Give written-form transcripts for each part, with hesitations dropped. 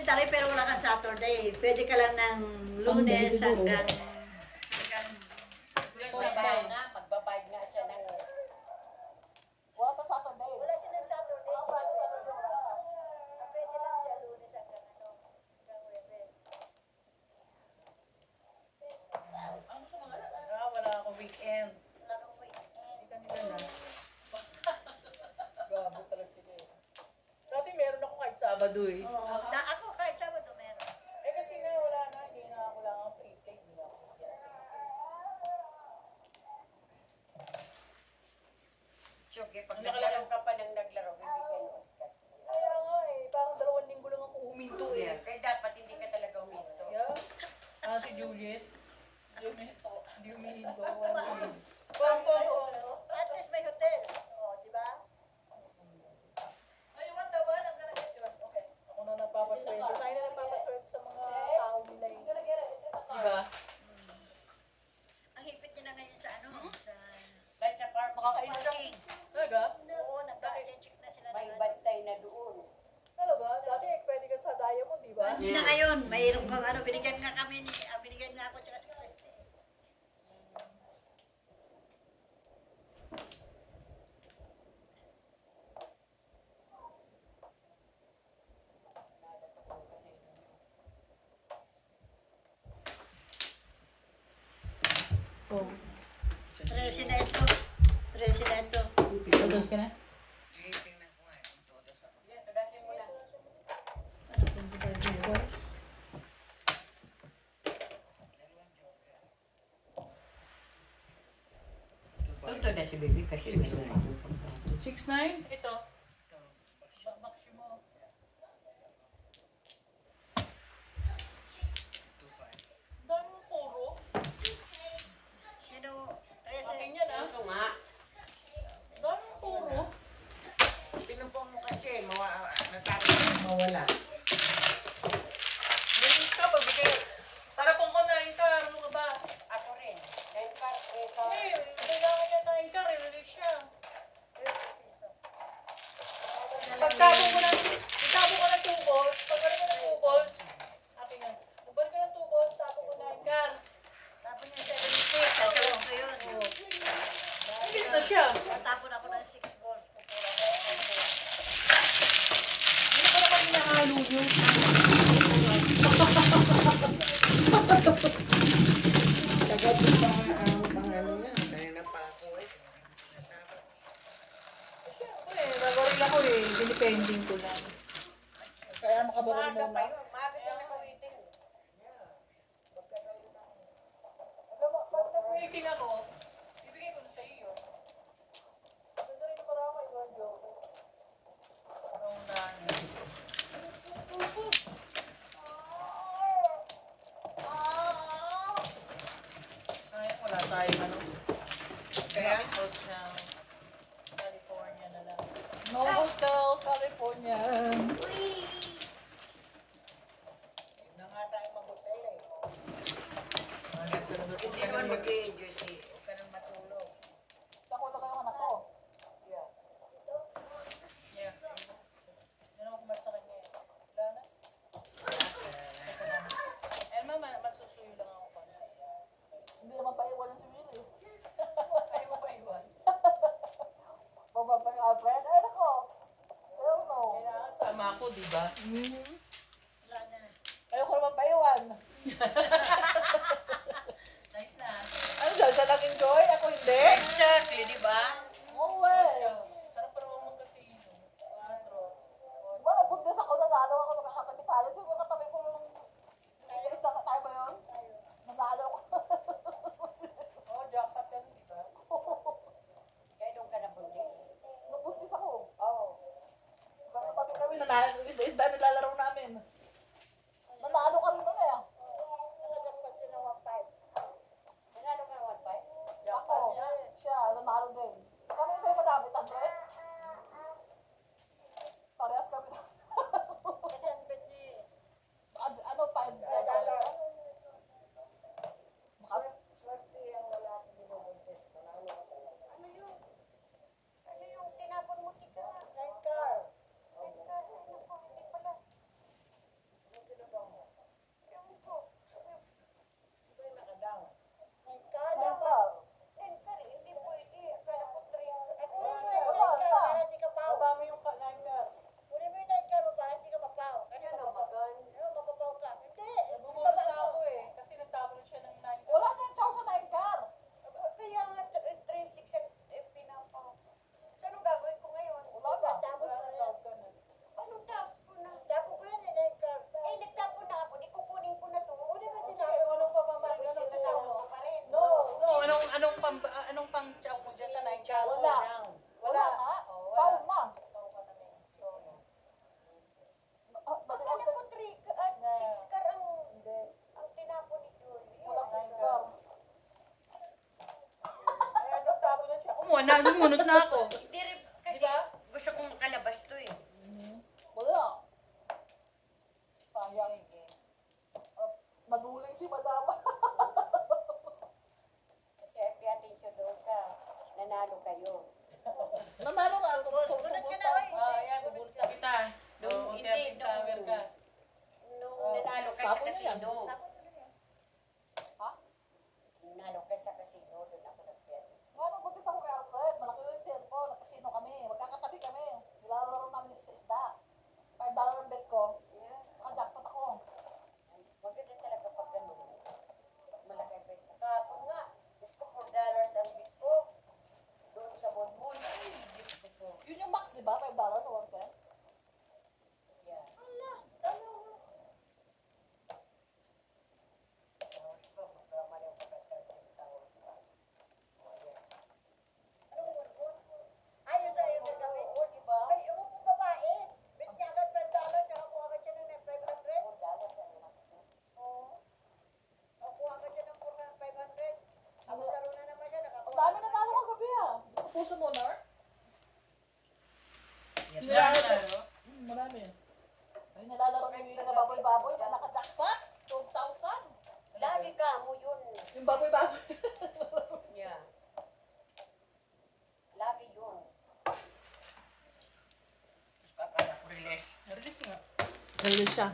elementary pero wala kang Saturday. Pwede ka lang ng Lunes hanggang Sabay na, magbabayad nga siya ng... Wala sa Saturday. wala silang Saturday. Pwede lang siya Lunes hanggang Huwebes. Wala akong weekend. Wala kang weekend. Hindi kanila na. Gabo pala sila eh. Dati meron ako kahit Sabado eh. Oo. Ako kahit Sabado meron. Eh kasi nga wala na, hindi na ako lang ang pre-play. Hindi na ako. Tsugi, pag naglaro ka pa ng naglaro, bibigyan mo. Kaya nga eh, parang 2 linggo lang ako huminto eh. Kaya dapat hindi ka talaga uminto. Yeah. Si Juliet. Hindi humihinto. Parang At least may hotel. Oh, di ba? Ay, what the one? I'm gonna get yours. Okay. Ako na nagpapasweldo. Tayo na nagpapasweldo sa mga tao nila eh. Diba? Ang hipit niya na ngayon sa ano? Sa Kahit sa park, parking. Talaga? Oo, nagka-check na sila. may bantay na doon. Talaga? Dati pwede ka sa Diamond, di ba? Hindi na ngayon. Mayroon kang ano, binigyan nga kami ni, binigyan nga ako tsaka si Christy. Oh. 13 na ito. 13 na ito. Pagkas ka na? Yan, tudasin mo na. Ito na si baby kasi may 6'9"? Ito. Maximo. Dami mo puro. Sino? Aking yan ah. Ito nga. Dami mo puro. Pinupong mo kasi, mawala. Release ka, pagbigay. Tarapong ko na yung car. Ano ka ba? Ako rin. Eh, kailangan niya na yung car. Release siya. Pagtabo ko ng 2 balls, pagbalik ko ng 2 balls, akin nga. Pagbalik ko ng 2 balls, tapo ko na yung car. Tapon niya 7 sticks. Tatawag ko yun. Release na siya. Tapon ako ng 6 balls. Hindi ko naman hinahalo yun. Tagad mo pa ang pangano niya. Kaya na pa ako eh. Siyempre, nagoril ako eh. Dinipending ko lang. Kaya makabaril mo na. Maaga siya nakawiting. Alam mo, pag nag-waiting ako, ibigay ko na sa iyo. Ganda rin para ako kay Juan Joe. Anong unahan niya? Sayang wala tayong ano. Kaya? Hotel California na lang. No Hotel California. Na nga tayo mag-hotel eh. Maganda na doon. Hindi naman mag-i-enjoy si. Huwag ka nang matulog. Ako na kayo anak ko. Yeah. Yeah. Yan ako kumat sa kanya eh. Wala na? Ito na. Elma, masusuyo lang ako pa. Hindi naman paiwanan si Willie. Ayaw mo pa iwan. Bababang Alfred. Ay, nako. Hell no. Kailangan sama ako, di ba? Wala na. Ayoko naman paiwan. Nice na. Ano dyan? Siya lang enjoy? Ako hindi? Exactly, di ba? No way. Sarap pa naman mag-casino. 4. Diba nabundes ako, nanalo ako, nakakatabi tayo. So, yung katabi ko nung... Ilis na tayo ba yun? Nanalo ako. Oh, jackpot yan, di ba? Kaya doon ka nabundis. Nabundes ako. Oo. Katabi kami, nanalo. Isda nilalaro namin. Nanalo kami doon eh. Nagkakpan sila 1.5. Nanalo ka 1.5? Ako. Siya, nanalo din. Kami sa'yo madami, 100? Parehas kami na. Kasi ang bet niya Ano, 5 $5. Swerte ang lalaki binubuntis. Manalo ka talaga. Ano yun? Ano yung tinapon mo tika? Night car. Hindi pala. Lumunod na ako. Hindi rin, kasi Diba? gusto kong makalabas to eh. Wala. Sayang. Maduling si madama. Kasi pay attention doon sa nanalo kayo. Nanalo ka. Gunod ka na, oy. Ayan, bubulta kita. Oo, Hindi, hindi, tower ka. Nung nanalo ka sa Tapon na yan. casino. Ha? Nanalo ka sa casino, doon ako nag-bet. Ano, buntis ako kay Alfred. Malaki yung tent ko. Nagkasino kami. Magkakatabi kami. Nilalaro namin ng isda-isda. $5 ang bet ko. Yeah. Naka-jackpot ako. Maganda talaga pag ganun. Pag malaki bet mo. Kahapon nga, gusto ko $4 ang bet ko. Doon sa Bonbon. Ay, Diyos ko po. Yun yung max, di ba? $5 sa 1 cent. Yeah. Tapos ko, magkamali ako ka 13,000 pa. Oh, yeah. Ayun sa iyo gagawin. Oo, di ba? Ay, yung pong babae. Bet niya agad $5, nakakuha agad siya ng $500. $4 ang max mo. Oo. Nakakuha agad siya ng $500. Tapos laro na naman siya, Ang nakakuha. dami na talo kagabi ah. Puso mo, Nar? Yan na, no? Marami. Ay, nilalaro ni Willie na baboy-baboy na naka-jackpot. 12,000. Lagi ka mo yun. Yung baboy-baboy. Yeah. Lagi yun. Gusto akala ko release. Release nga. Release siya.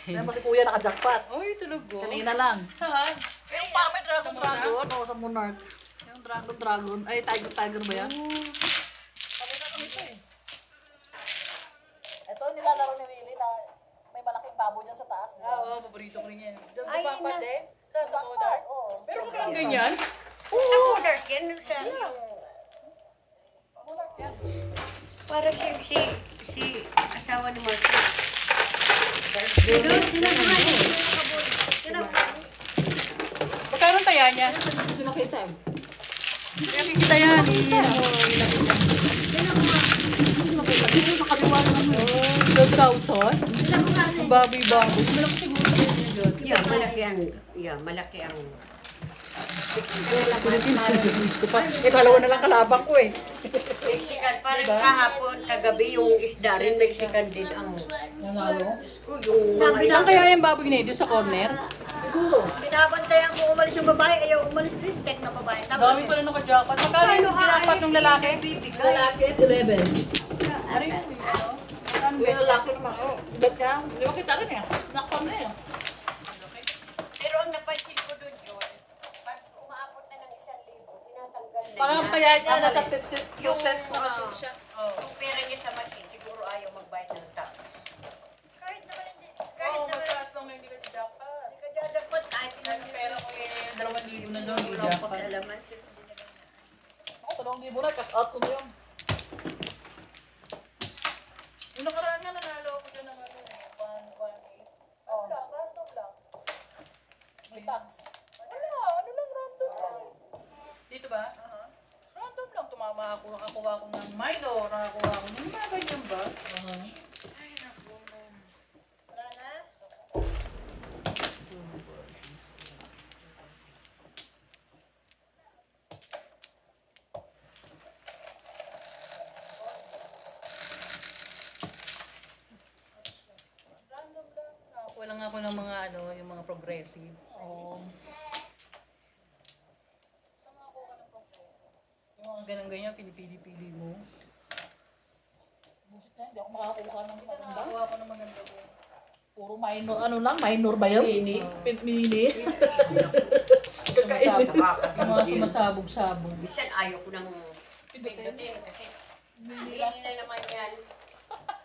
Kaya pa si Kuya naka-jackpot. Oy, tulog ko. Kanina lang. Saan? Yung pame dragon. Oo, sa Monarch. Yung dragon. Ay, tiger ba yan? Kanina kami ito eh. Ito, nilalaro ni Willie na may malaking baboy dyan sa taas. Oo, paborito ko rin yan. Doon Ay, pa na- din? Sa Jackpot, Monarch? oo. Pero wala kang ganyan? Sa Monarch yan. Sa, Monarch yan. parang si asawa ni Marco. Magkano ang taya niya? Hindi nakita eh. Nakikita yan. Hindi makaliwa naman eh. 12,000? Ang baboy-baboy. Malaki siguro na yun dyan. Malaki ang Dalawa na lang kalabang ko eh. Mexican. Parang kahapon, kagabi yung isda rin, Mexican din ang Nanalo? yung mga Saan kaya yung baboy na yun? Sa corner? Siguro. Binabantayan ko umalis yung babae, ayaw umalis din. Tek na babae. Dami pala naka-jackpot. Magkano yung jackpot ng lalaki? Lalaki at 11. Ano yun? Ano Yung lalaki naman. Oh, bet ka? Hindi ko kita rin eh. Nakpan na eh. Pero ang napansin ko doon yun, pag umaabot na ng 1,000, tinatanggal na Parang niya. kaya niya nasa Babalik. 50 cents na machine siya. Yung pera niya sa machine, siguro ayaw magbayad ng tax. Kahit naman hindi, Oo, kahit naman mas taas lang na hindi ka jackpot. hindi ka jadagpot, kahit Ano pera ko yung 2,000 na doon, hindi Dapat jackpot. alaman sila. Ako, 2,000 na. Cash out ko na yun. Yung nakaraan nga nanalo ako dyan ng ano, 1,8. Ano lang, random lang. May tax. Wala, ano lang random lang. Dito ba? Random lang, tumama ako, nakakuha ako ng Milo, nakakuha ako ng mga ganyan ba? wala na. Random lang. Nakakuha lang ako ng mga ano, yung mga progressive. Oo. Saan makakuha ka ng progressive? Yung mga ganang-ganyan, pinipili-pili mo. Busit na, hindi ako makakuha ng Isa maganda. nakakuha ako ng maganda ko. Puro minor, ano lang, minor ba yun? Mini. Mini. Sumasabog. Yung mga sumasabog-sabog. Minsan ayaw ko ng pindutin kasi hindi na naman yan.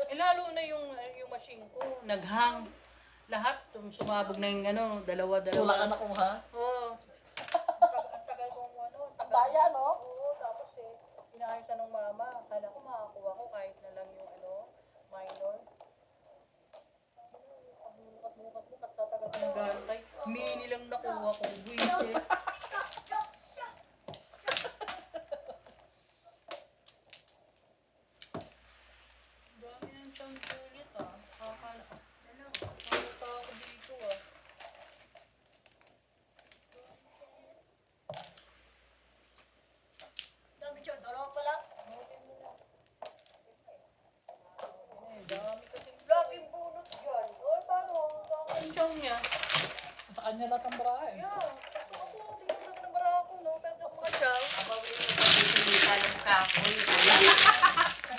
Eh lalo na yung machine ko, naghang. Lahat, sumabog na yung ano, dalawa-dalawa. Wala ka nakuha. Oo. Ang tagal kong ano, Ang daya, no? Oo, tapos inaayos ng mama. Akala ko makakuha ko kahit na lang yung ano, minor. Pagmukat-mukat sa tagal ko nag-aantay. Mini lang nakuha ko. Buwis eh. Dami ng champulit ah. Kakala. Nakakita ako dito ah. kanya lahat ng barahe. Yeah. Gusto ko po, tingnan ko ng bara ako, no? Pero di ako makadyaw. Abawin mo sa hindi talong kahoy.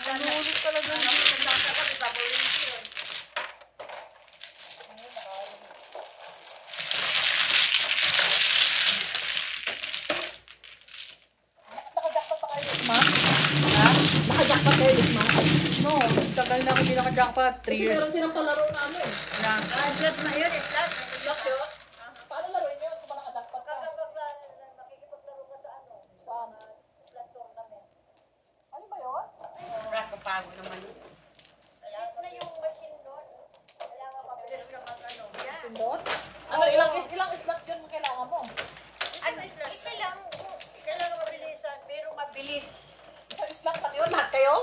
Nulog talaga. Nakajakpat pa kayo this month? Ha? Nakajakpat kayo this month? No, tagal na ako hindi naka-jackpot. 3 Kasi years. meron silang palaro na ano eh. Lang. Slot na yun, slot. Slot yun? Paano laruin yun kung nakajakpat ka? Makikipaglaro ka sa ano? Saan? Slot tournament. Ano ba yun? Nakapagod naman. Sit na yung machine doon. Kailangan mabilis ka mag-ano. Yeah. Pindot? Ano, ilang slot yun kailangan mo? Ano, isa lang. Kailangan mabilisan. Pero mabilis. Isang slot lang yun? Lahat kayo?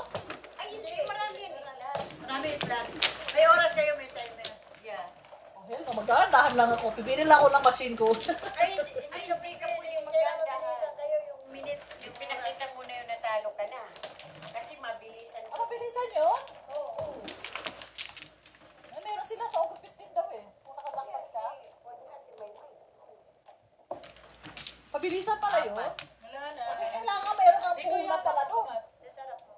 Ay, hindi. Marami yan sila. Marami slot. May oras kayo, may timer. Yeah. Oh hell no, magdahan lang ako. Pipili lang ako ng machine ko. Ay, hindi Ay, sabi ka po yung kailangan maganda. mabilisan kayo yung minute. Yung pinakita mo na yun, natalo ka na. Kasi mabilisan. Ano, bilisan yun? Oo. Ay, meron sila sa August 15 daw eh. Kung nakajakpat ka. Pwede na si Maymay. Pabilisan pala yun. Wala na. Kailangan meron kang Ikaw puhunan yata pala doon. tumat. Sarap mo.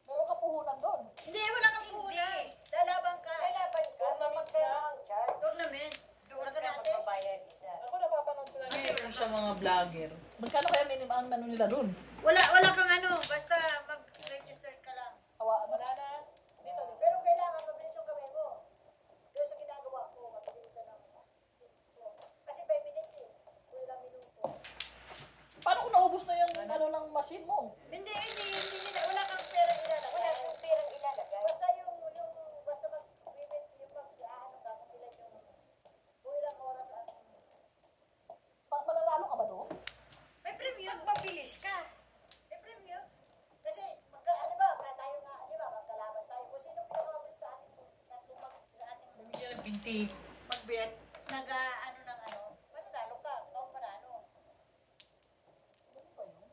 Meron kang puhunan doon. Hindi, wala kang puhunan. Lalaban ka. Lalaban ka. Tournament Kapag na. ang charge, Tournament. doon ka magbabayad isa. Ako napapanood ko lang yung sa mga vlogger. Magkano kaya minimum ang ano nila doon? Wala kang ano. Basta mag-register ka lang. Hawaan mo. Wala na. Dito. Pero kailangan mabilis yung kamay mo. Doon sa ginagawa ko, mabilisan lang. Kasi 5 minutes eh. Ilang minuto. Paano kung naubos na yung ano ng machine mo? Hindi. Wala kang pera ilalagay. Wala kang perang ilalagay. Basta basta mag-limit yung mag-aano ka, kung ilan kung ilang oras ano. Mananalo ka ba doon? May premium. Pag mabilis ka. May premium. Kasi, halimbawa, tayo nga, magkalaban tayo. Kung sino pinamabilis sa ating tatlong sa ating Bibigyan ng binti. mag-bet, nag-ano ng ano, mananalo ka, ikaw manalo. Ano ba yun?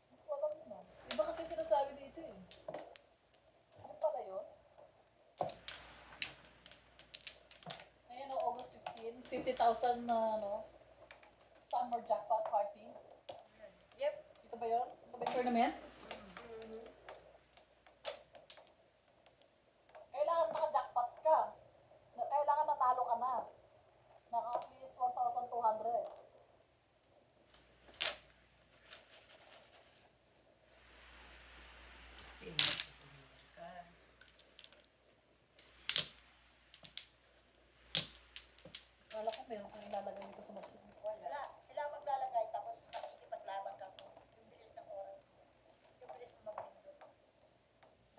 Hindi ko alam yun ah. Iba kasi sinasabi dito eh. Ano pala yun? Ngayon o August 15, 50,000 na ano, summer jackpot party. Yep. Ito ba yun? Ito ba yung tournament? Kailangan naka-jackpot ka. Kailangan natalo ka na. Naka at least 1,200. Kala ko meron kang ilalagay dito sa machine. Wala. Sila maglalagay, tapos makikipaglaban ka kung yung bilis ng oras mo. Yung bilis mo mag-pindot.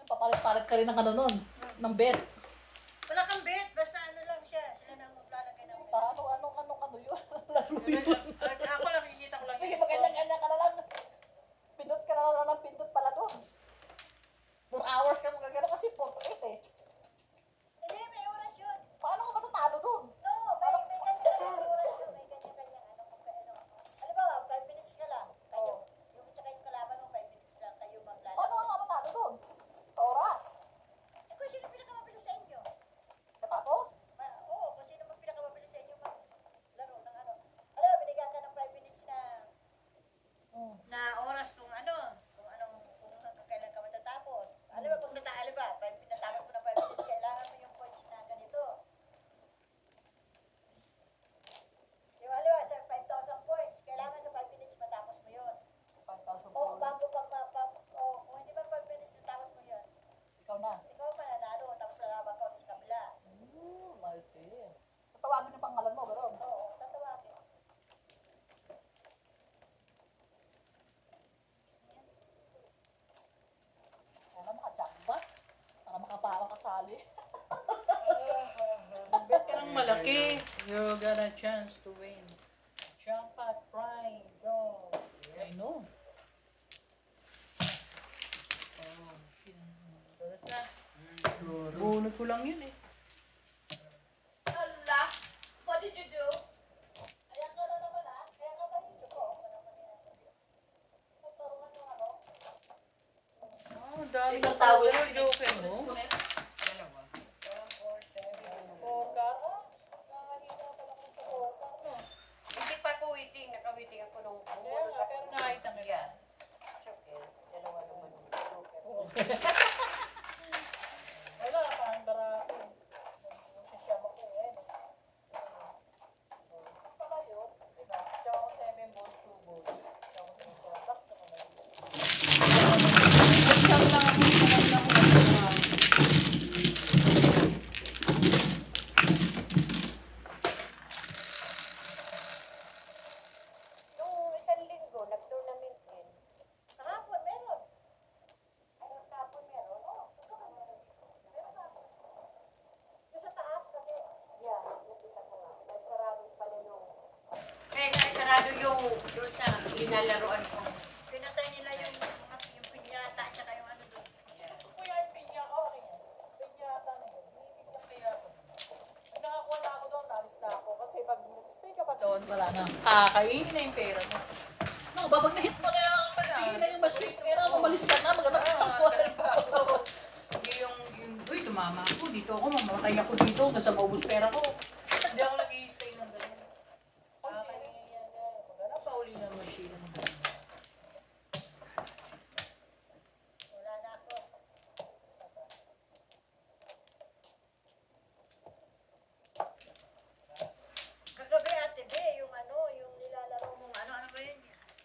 Papalit-palit ka rin ng ano nun, ng bet. Wala kang bet, basta ano lang siya. Sila na maglalagay ng bet. Ano yun? Laro yun. Ako nakikita ko lang Sige, magkanya-kanya ka na lang. Pindot ka na lang ng pindot pala doon. 4 hours ka magagano kasi 4 to 8 eh. Hindi, may oras yun. Paano ka matatalo doon? No, may kanya-kanyang oras yun. May kanya-kanyang ano kung ano. Halimbawa, 5 minutes ka lang. Kayo. Yung tsaka yung kalaban mo, 5 minutes lang. Kayo maglalaro. Paano ka matalo doon? Sa oras. Eh, kung sino pinakamabilis sa inyo? Katapos? Oo, kung sino mag pinakamabilis sa inyo maglaro ng ano. Alam mo, binigyan ka ng 5 minutes na oras kung kailan ka matatapos. Alam mo, kung pinatapos mo na 5 minutes, kailangan mo yung points na ganito. Yung alam mo, sa 5,000 points, kailangan sa 5 minutes matapos mo yun. 5,000 O, points. kung hindi ba 5 minutes natapos mo yun, Ikaw na. ikaw mananalo, tapos lalaban ka ulit sa kabila. I see. Tatawagin yung pangalan mo, gano'n. Oo, tatawagin. Kaya maka-jackpot. Para makasali. Bet ka ng malaki. You got a chance to win. Jackpot prize. Oh. I know. Oh. Tapos na. Bunot ko lang yun eh. Allah! What did you do? Ayan ka na naman ah. Kaya ka ba yung ko? Nagtaruhan yung ano? Oh, dami Ibang ng towel. towel. Joker mo. Dalawa. 4 ka. Kaya nga, pero nakita mo yan. Okay, dalawa naman. Oo. Wala, parang barako. Sisiyama ko eh. Pala yun, diba? Tsaka ko 7 balls, 2 balls. Tsaka ko 3 balls, tsaka ko 9 balls. Isang lang ako, isang lang ako. Nung isang linggo, nag-tournament din. Kahapon, meron. Ay, kapon meron? Oo. Meron kahapon. Yung sa taas kasi, Yeah, nakita ko nga. Nagsarado pala yung... Eh, nagsarado yung doon sa linalaroan ko. pinatay nila yung pinyata at saka yung ano doon. Gusto ko yan, pinya ko. Pinyata na yun. Hindi kaya ako. Pag nakakuha na ako doon, nalis na ako. Kasi pag stay ka pa doon, Wala na. kakainin na yung pera mo. No, babag na hit mo na lang. Bigay na yung machine. Kailangan umalis ka na. Maghanap ka ng buhay. Hindi yung, uy, tumama ako. Dito ako, mamamatay ako dito. Nasa maubos pera ko. Hindi ako nag-i-stay ng ganun. Kakainin yan. Maghanap pa uli ng machine. Wala na ako. Kagabi Ate B, yung ano, yung nilalaro mong ano ba yun?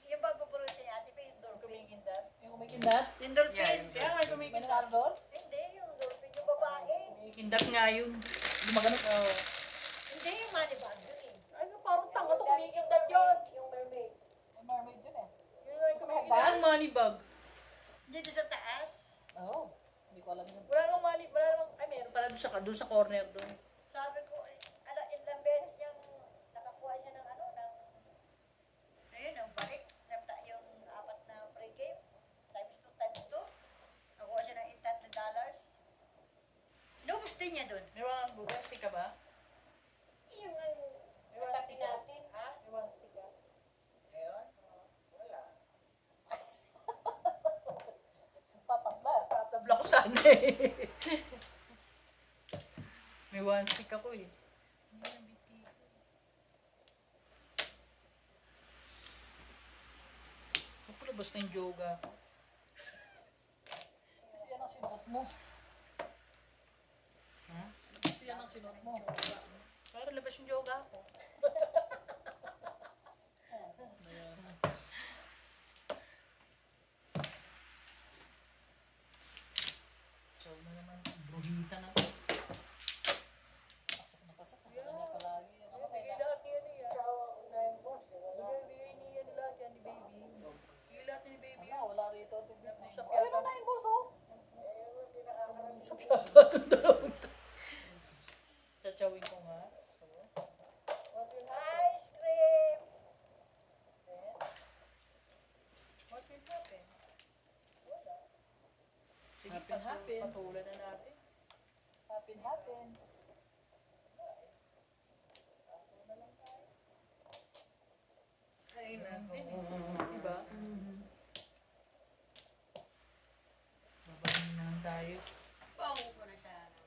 Yung pagpupuloy si Ate B, yung dolphin. Kumikindat. Yung kumikindat. Yung dolphin? Kaya nga May kumikindat. nanalo doon. Hindi, yung dolphin, yung babae. Kumikindat nga yun. Gumagano. Oo. Hindi, yung money bag yun eh. Ay, parang tanga to. Kumikindat yun. Yung mermaid. May mermaid yun eh. Yun lang yung kumikindat. Ang money bag. Dito sa taas. Oo. Oh, hindi ko alam yun. Wala namang money. Wala namang, ay meron pala doon sa corner doon. Sabi ko, ano, ilang beses niyang nakakuha siya ng ano, ng, ayun, ng balik. Yung 4 na free game. Times 2, times 2. Nakuha siya ng $800. Nubos din niya dun. May mga buwasti ka ba? Yung ang May mga katabi stick ka? natin. Ha? May mga stick ka? Ayun. Wala. Tatabla. Tatabla ko sana eh. May one stick ako eh. Napalabas na yung yoga ko. Kasi yan ang sinuot mo. Ha? Kasi yan ang sinuot mo. Para labas yung yoga ko. So na naman, bruhita na to. Pasok na pasok. Nasa kanya palagi. Ano Bigay kaya? lahat niya niya. Nine balls. Wala. Bigay niya lahat yan ni baby. Bigay lahat ni baby yan. Wala rito. Nag-usap Ayun yata. na yung bulso. Nag-usap yata itong dalawang to. Tsachawin ko nga. So, what will happen? Ice cream! Then, what will happen? Wala. Sige, Happen. patulan na natin. Happen. Ay, Diba? Babahin lang tayo. Pauwi ko na sa ano.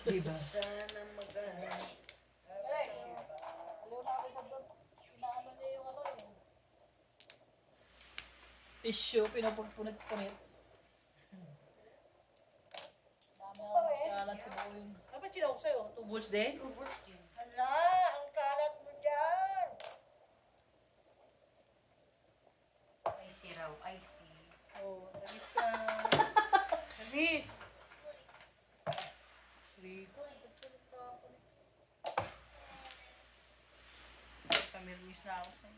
Diba? Sana magahan. Aliw na ako sa doon. Inaano niya yung ano eh. Tissue, pinupagpunit-punit. Dami na kalat si Boying. Dapat sinawag sa'yo. 2 balls din? 2 balls din. Hala, ang kalat mo dyan. Ay, siraw. Ay, si. Oh, nagis ka. Nagis. Rico, nagtulog ako. Kamirmis na ako sa'yo.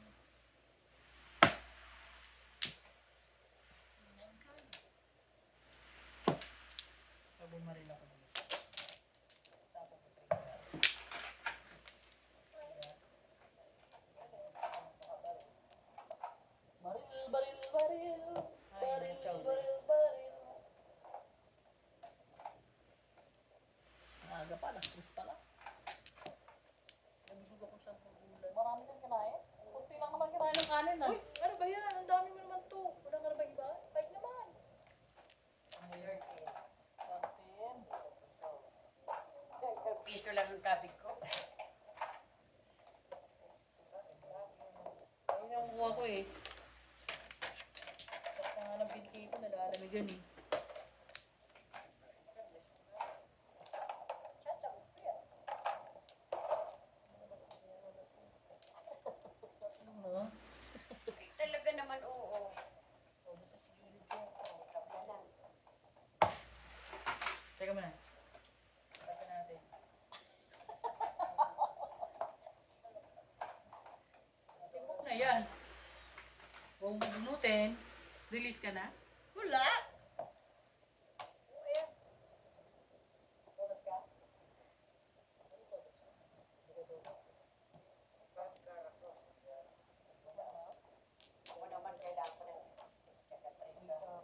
Bumaril ako dito. Tapos ko trigger. Baril, baril, baril. Ay, Baril, chow. baril, baril. Aga pa, alas 3 pa lang. Nabusog ako sa pagulan. Marami kang kinain. Kunti lang naman kinain ng kanin ah. Uy, ano ba yan? Ang dami mo naman to. Wala ka na ba iba? Bike naman. piso lang ang kabig ko. Ayun ang kuha ko eh. Basta nga ng binti ko, nalalamig yun eh. Sasagot ko yan. Talaga naman, oo. O, basta si Julie ko. Tabla lang. Teka muna. Teka natin. Timbok na yan. Huwag mo bunutin. Release ka na? Wala. Ayan. Oras ka? Ako naman kailangan ko ng lipstick. Tsaka trigger.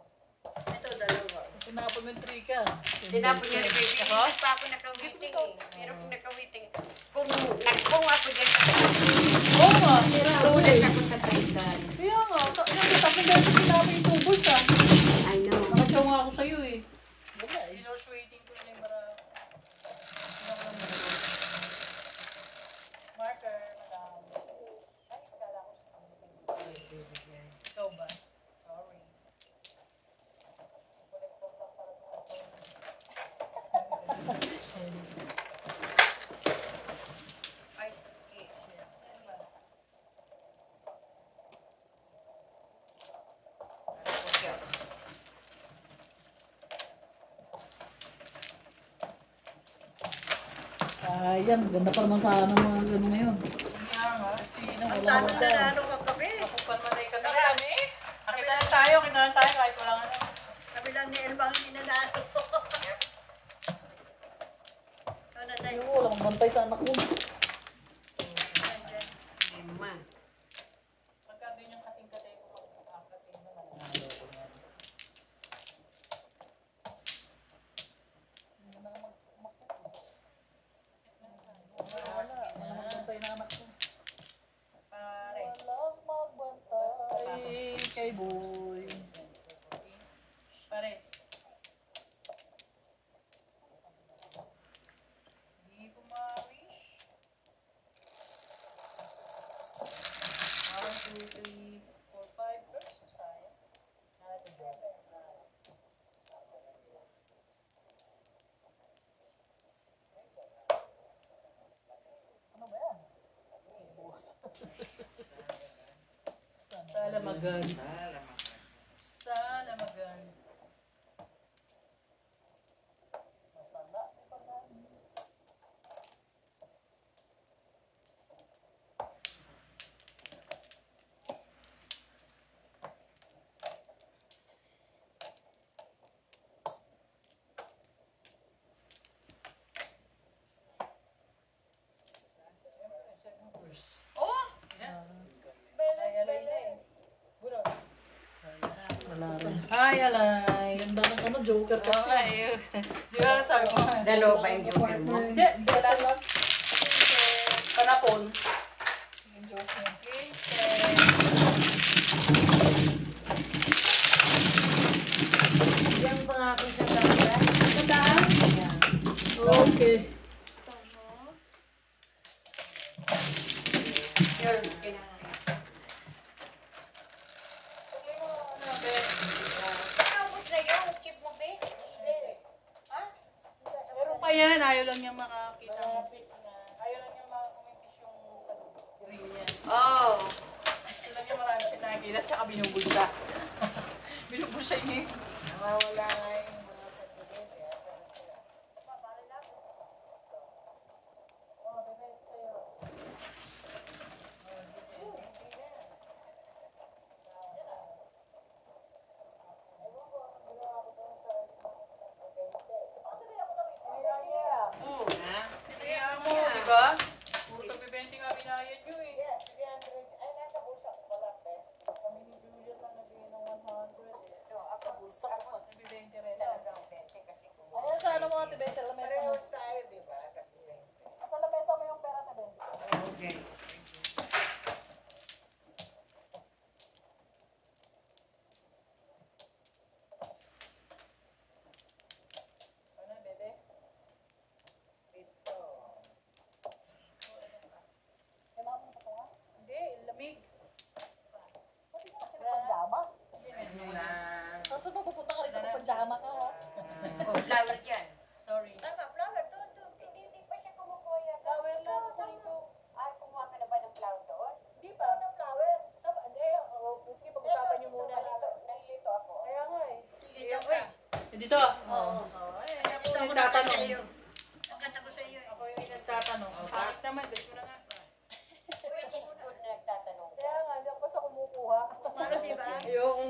Ito, dalawa. Tinapon mo yung trika. Tinapon niya rin kayo. Hindi pa ako nakawiting eh. Pero kung nakawiting, kung ako dyan sa Oo nga. tulad ako sa trigger. Kaya nga. Nagtatapin dahil sa tinapin yung tubos ah. I know. Nakatsaw nga ako sa'yo eh. Wala eh. Pinorsuating ko na yung para... Marker, madam. Ay, kala ko sa ikaw ba? Sorry. Kolektor lang para Ay, kiss. Sayang, ganda pa naman sana mga gano'n ngayon. Kaya nga, sino Ang wala tanong na. na ano ka kami. Kapupan matay kami. Kami? Kita lang tayo kahit walang ano. Kami lang ni Elbang ninanalo. Ikaw na tayo. Ayun, wala kang bantay sa anak ko. Lima. Pagka ganyan kating-katay ko kasi naman. Wala, wala kang bantay na anak ko. Pares. Walang magbantay kay boy. Pares. Hindi ko ma-wish. 1, 2, 3, 4, 5 verse. Sayang. Natin drop. Ano ba yan? Salamagan. Salamagan. Masala. Oh! Beles, beles. Bunot. Wala rin. Ay, alay. Ganda ng ano, Joker kasi. Okay. Di ba sabi ko nga? Dalawa ba yung joker mo? Hindi, isa lang. Panapon. Yung Joker. Diyan pa nga ako sa tanda. Tandaan? Okay. Yun, kailangan. Tuloy mo, ano, be? Tapos na yun. Keep mo, be. Ha? Meron pa yan. Ayaw lang niya makakita. Ayaw lang niya makumimpis yung green niya. Oh. Gusto lang niya marami siya nakikita tsaka binubulsa. Binubulsa niya. Nawawala nga yung mga pagbitin. Kaya sana sila. Oh, bebe, sa'yo. Kaya mo, di ba? Puro tagbibensing nga binayad nyo eh. Yeah, 300. Ay, nasa bulsa ko pala, best. Kami ni Julia lang nagbigay ng 100 eh. No, ako bulsa Ako, ko. nagbibente rin. Talagang 20 kasi kung... Ayan sa ano mo, Tibe, sa lamesa mo. Parehos tayo, di ba? Tatlo. Sa lamesa mo yung pera, Tibe. Okay. Ano, bebe? Ito. Sana ka ha. Oh, flower dyan. Sorry. Tama, flower. Doon, doon. Hindi pa siya kumukuha yata. Flower lang kunin ko. Ay, kumuha ka na ba ng flower doon? Hindi pa. Ano, flower? Sige, pag-usapan niyo muna. Nalilito ako. Kaya nga eh. Sige, daw eh. Dito. Oo. Ay, Kaya ako gusto yung ko nakanta nagtatanong. sa'yo. Nakanta ko sa'yo eh. Ako yung nagtatanong. Bakit naman? Bes mo na nga. Which is good na nagtatanong. Kaya nga, hindi ako basta kumukuha. Paano, diba? Yung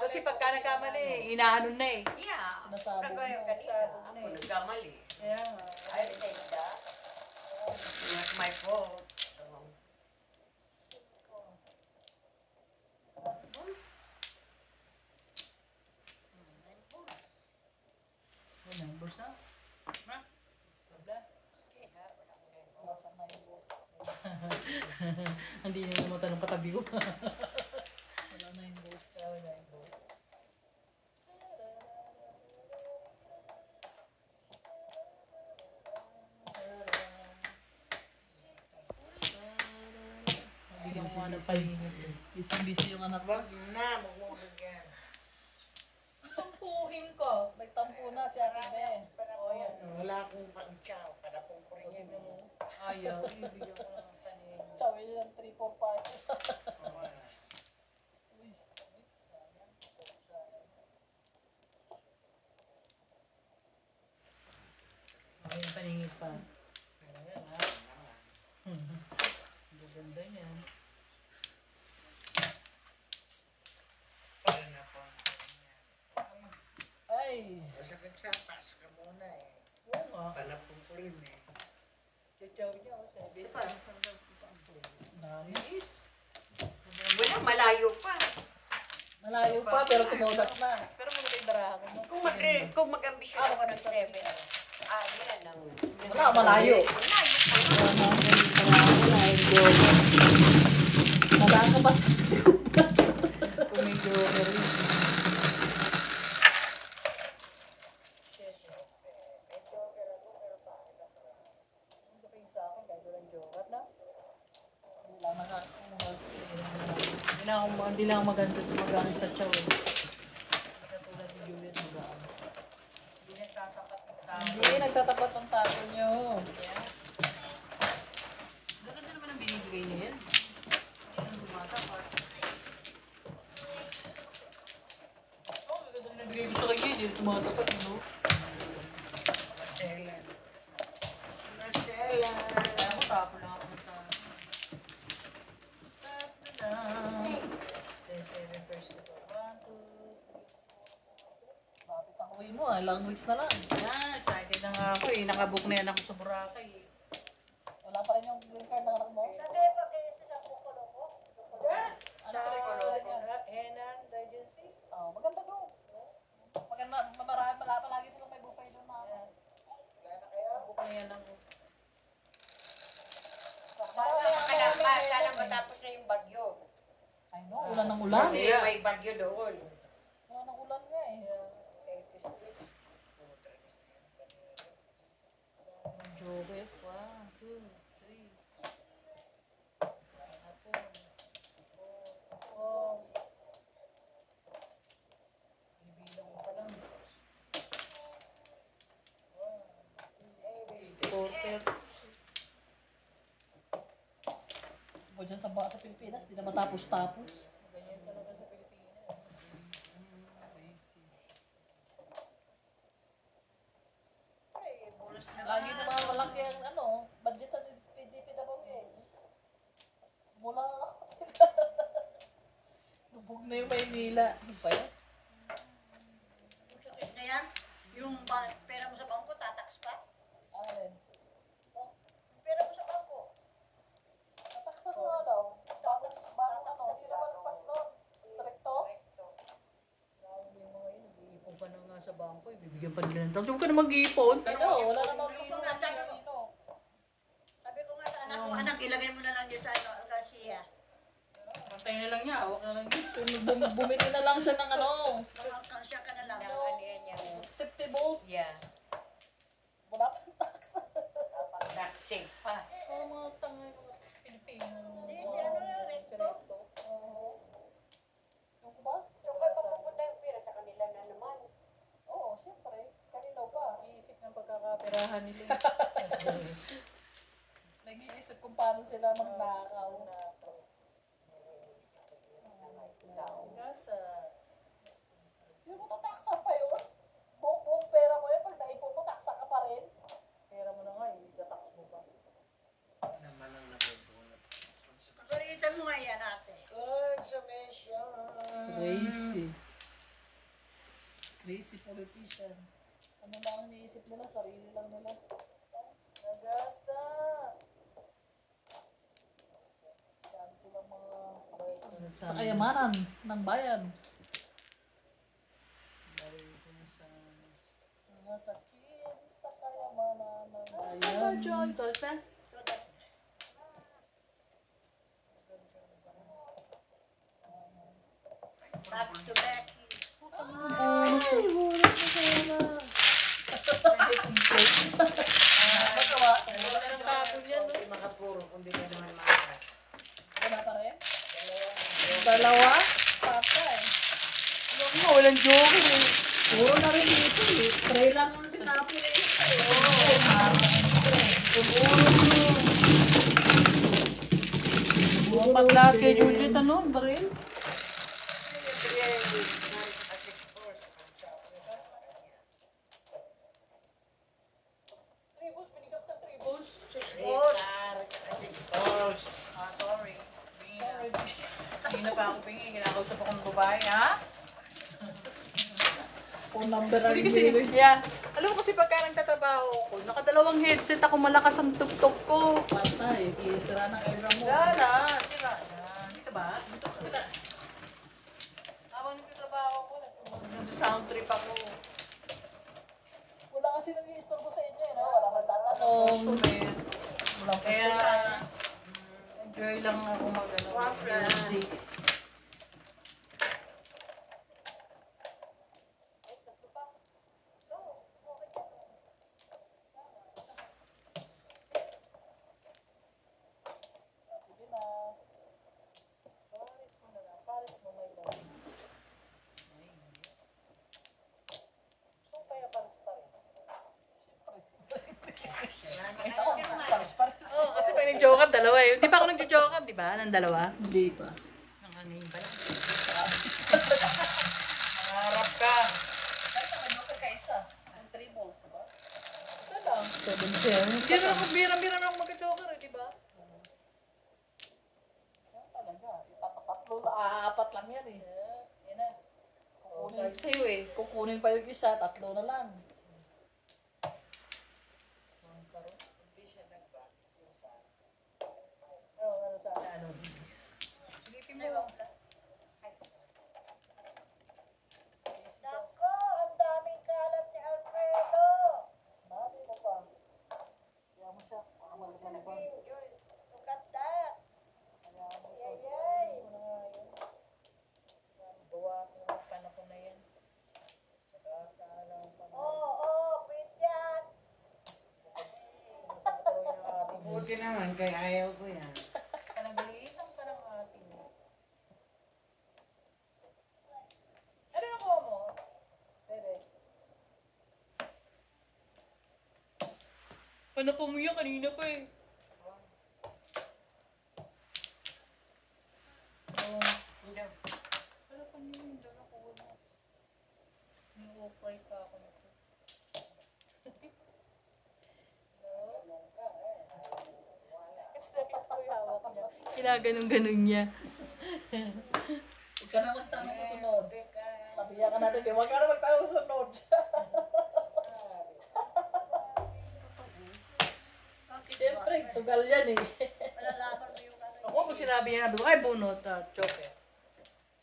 kasi pagka nagkamali, inaano na eh. Yeah. Sinasabog Kagaya mo. kanina. Sabog na Ako eh. nagkamali. Kaya nga. I take that. Not my fault. So, May numbers na. Ha? Wala. okay ha. Wala akong name. Hindi na naman tanong katabi ko. Wala na yung boss. Wala yung boss. Bigyan mo nga ng pahinga. Busy-busy yung anak ko. Wag na, magmumugyan. Tampuhin ko. Nagtampo na si Ate Be. Oh, yan. Wala akong pang-chow. Para pong kuringin. Ayaw. Ibigyan ko lang ng pahinga. Sabi niya ng 3, 4, 5. Okay, yung paningin pa. Ayan ha. Gaganda niyan. Para na pong Ay! sabi ko sa pasok ka muna eh. Oo nga. Palapong ko rin eh. Chachaw niya ako sabi. Nice. Wala, malayo pa. Malayo pa pero tumudas na. Pero maganda yung baraha ko. Kung mag-ambisyon ako ng 7, yan ang... Wala, malayo. Malayo pa. Nadaan ka pa sa Kung may joker rin. Hindi pa yung sa akin, kahit walang joker na. Wala na nga. Hindi lang ako maganda sa mag-ano sa chow eh. Katulad ni Juliet mag-ano. Hindi nagtatapat ng tao. Hindi, nagtatapat ang tato niyo. Gaganda naman ang binibigay niya yan. Hindi naman tumatapat. Oh, gaganda na nabigay ko sa kanya. Hindi na tumatapat, no? Marcela. Marcela. Kaya ako tapo lang ako ng tao. Tapo lang. Say 7 first ko. 1, 2, Bakit ang uwi mo ah? Ilang weeks na lang. Yan, excited na nga ako eh. Nakabook na yan ako sa Boracay eh. Wala pa rin yung green card ng anak mo. Sabi pa kayo sa kukulo ko. Sa Henan Regency. Oh, maganda doon. Maganda, marami, palagi silang may buffet doon na. Book na yan ako. Sana matapos na yung bagyo. I know, ulan ng ulan. Kasi Yeah. may bagyo doon. Ulan ng ulan nga eh. Jovet. 1, 2, 3. Hapon. Oh. Ibilang ko pa lang. 4, Ako dyan sa Pilipinas, di na matapos-tapos. ganyan talaga sa Pilipinas. Lagi na mga malaki ang budget sa DPWH. Mula lang ako. Lubog na yung Maynila. Ano ba yan? Sakit na yan. Yung pera mo sa bangko, tataks pa. Alin? Oh, yung pera mo sa bangko. Nataksa ko nga daw. Bagong sila malagpas doon. Sa rekto? Grabe yung mga yun. Nag-iipon pa na nga sa bangko. Bibigyan pa nila ng tao. Huwag ka na mag-iipon. Ano, wala namang Sabi ko nga, sabi ko nga sa anak ko, anak, ilagay mo na lang dyan sa alkansya. Pantay na lang niya. Hawak na lang niya. Bumili na lang siya ng Alkansya ka na lang. Ng ano yan yung... safety bolt. Yeah. Wala pang tax. Not safe pa. Parang mga tanga yung mga Pilipino. Hindi, si ano na, recto. Yung ba? So, kaya papupunta yung pera sa kanila na naman. iniisip kung paano sila magnakaw. Hanggang sa... Hindi mo tataksan pa yun. Buong pera mo yun, pag naipon mo, taksa ka pa rin. Pera mo na nga, itatax mo pa. Naman ang nabubunot. Pagalitan mo nga yan ate. Consummation. Crazy politician. Ano lang ang iniisip nila, sarili lang nila. Sagasa! Sabi silang mga sa kayamanan ng bayan. Mga sakin sa kayamanan ng bayan. John, tos na? Back to back. Pwede complete. Magawa. Wala ka ng kapon yan, no? Hindi makapuro kung di ka naman maakas. Wala pa rin? Dalawa? Patay. Alam mo, walang joke eh. Puro na rin dito eh. Try lang ang tinapon na isa eh. Bumat lahat kay Juliet, ano? Baril? Tribos, binigap ng tribos. 6-4. Ah, sorry. Hindi na pa ako pingi. Kinakausap ako ng babae, ha? Phone number ang Hindi kasi, yeah. Alam mo kasi pagka nagtatrabaho ko, nakadalawang headset ako, malakas ang tugtog ko. Patay. Isira ng camera mo. Lala, sira na. Dito ba? Dito sa wala. Habang nagtatrabaho ko, nag-sound trip ako. Wala kasi nag-i-istorbo sa inyo eh, no? Wala magtatanong. Instrument. Walang Kaya, pustulan. enjoy lang ako mag-ano. Wapla. Music. Sige na. Paris mo na lang. Paris mo may love. Gusto ko kaya Paris-Paris. Pares-pares. Oo, kasi pag nag-joke dalawa eh. Di ba ako nag-joke di ba? Ng dalawa? Hindi pa. Ang ano yun ba? Nangarap ka. Kahit nakajoker ka isa. Ang 3 balls, diba? Ito lang. 7-10. Hindi naman ako bira-bira na ako mag-joker eh, di ba? Yan talaga. Itatatlo na. Apat lang yan eh. Yan na. Kukunin, Sa'yo eh. kukunin pa yung isa, 3 na lang. Oo, ano sa ano? Silipin mo. Nako, ang daming kalat ni Alfredo. Dami mo pa. Kaya mo siya. Baka malagalaban. Look at that. Kaya mo siya. Yay. Bawasan mo ang panahon na yan. Saka sa alam pa na. Pwede yan. Pagkatuloy ng ating Buti naman, kaya ayaw ko yan. panagalitan pa ng ating. Ano nakuha mo? Bebe. Ano pa mo yan? Kanina pa eh. Ano pa niyo yung doon nakuha mo? Nag-okay pa ako nito. Kasi nakita ko yung hawak niya. Kinaganong-ganon niya. Huwag ka na magtanong sa sunod. Tabihan ka natin. Huwag ka na magtanong sa sunod. Siyempre, sugal yan eh. Malalaman mo yung ano. Ako, pag sinabi niya, ay bunot, joker.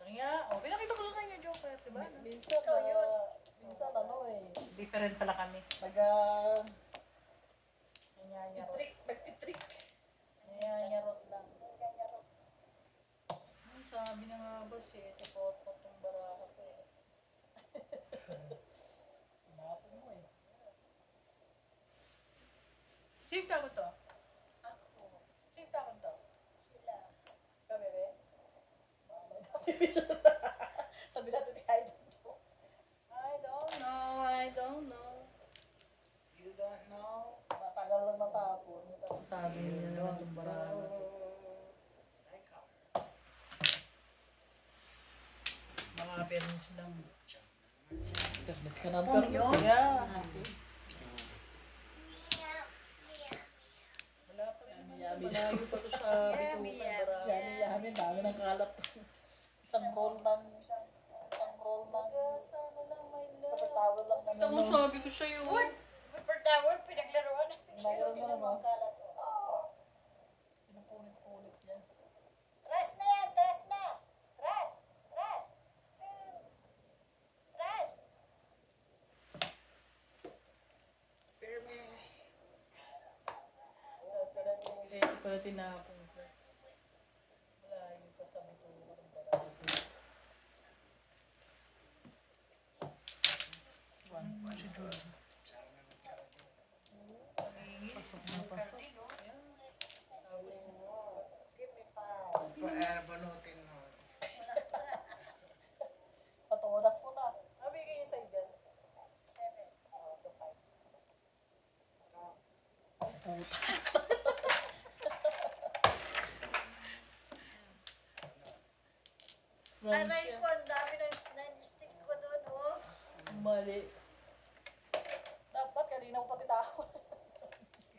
Sabi niya, pinakita ko sa kanya, joker, diba? Minsan ano eh. Different pala kami. Nanyanyarot. Nagtitrik. Nanyanyarot lang. Sabi na nga ba si Tipot-pot yung baraka ko eh. Tinapon mo eh. Sino ka to? Sino ka to? Sila. Ka, bebe? Sabi natin ni Hyde. I don't know, I don't know. You don't know? Matagal lang natapon. Sabi You niya. don't Fairness lang. Terus ka na terus. Yeah. Wala pa naman. Yummy. Malayo pa to sa bitukan. Barako. Yummy. Dami ng kalat. Isang roll ng Sana lang, my love. paper towel lang Ito mo naman. sabi ko sa'yo. What? Paper towel, pinaglaruan na. Ginagawa mo naman. Kalat. Pinupunit-punit niya. Ras na yan, ras na. Ras, ras. Ras. Ito pala tinapon ko. Malayo pa sa bitukan. Barako. Si Julie. Pasok na pasok. Give me five. Banutin mo. Paturas mo na. Bigay niya sa'yo dyan. 7. Aray ko, ang dami ng stick ko doon, oh. Mali. Dapat kanina mo pati tao.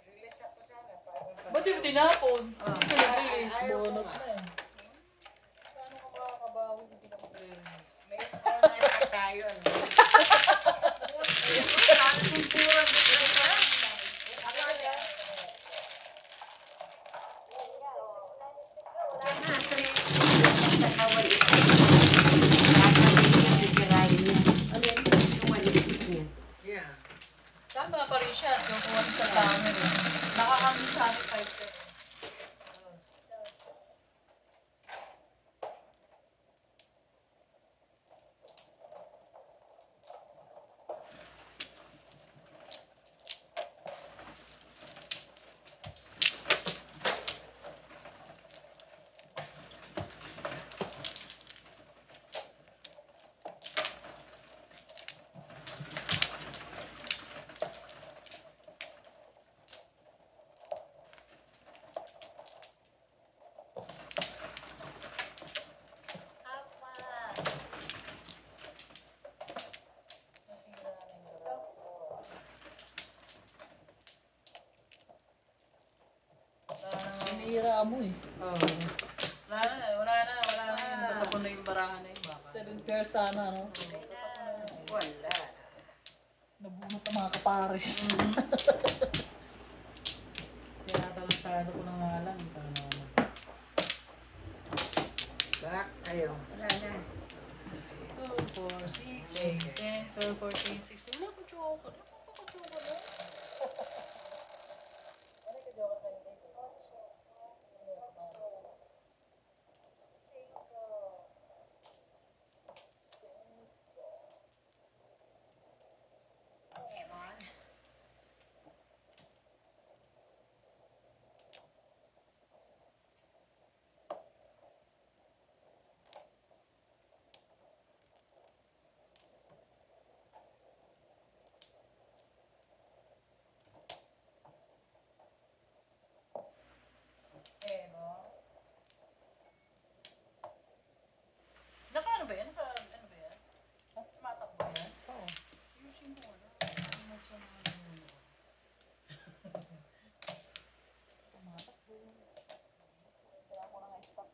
Release ako sana. para- Ba't yung tinapon? Hindi ka nag-release. Bonus na eh. Paano ka makakabawi kung hindi ka mag-release? May corner pa tayo. No? Yeah. Tama pa rin siya. Kukuha sa camera. Nakakami sa akin 5 pesos. Apat. Nasira na yung barako. Wala na nga. Sinira mo eh. Oo. Wala na. Tatapon na yung barahan na yung baka. 7 pairs sana, no? Wala. Nabunot ang mga kapares. Kaya talansado ko na nga lang. Back kayo. Wala na. 2, 4, 6, 8, 10, 12, 14, 16. Wala ko chocolate. Wala ko chocolate. Ano ka joker kanina? Emon. Ano ba yan? Ano ba yan? Tumatakbo yan? Oo. Ayusin mo na. Masama mo. Tumatakbo. Kaya ko na nga stop.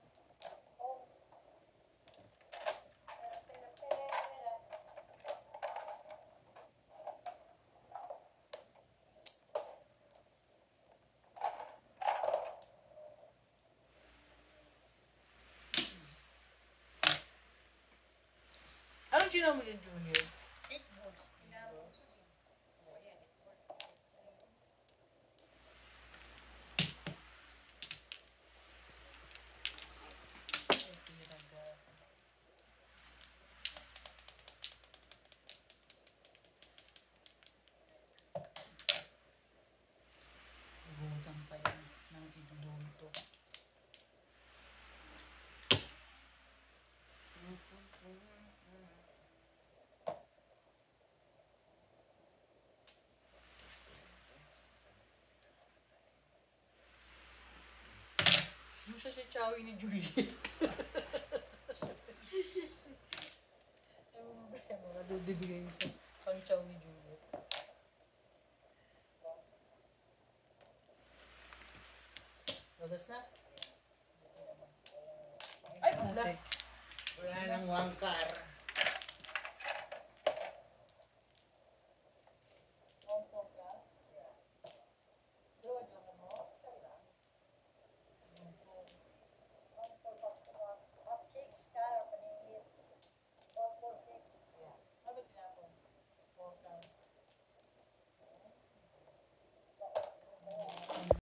Anong ginawa mo dyan, Junior? Butang pa yan ng idudunto. Ano siya si Chowi ni Juliet? Mga dudibigay sa pang-chow ni Juliet. Bagas na? Ay, wala. Wala nang wangkar.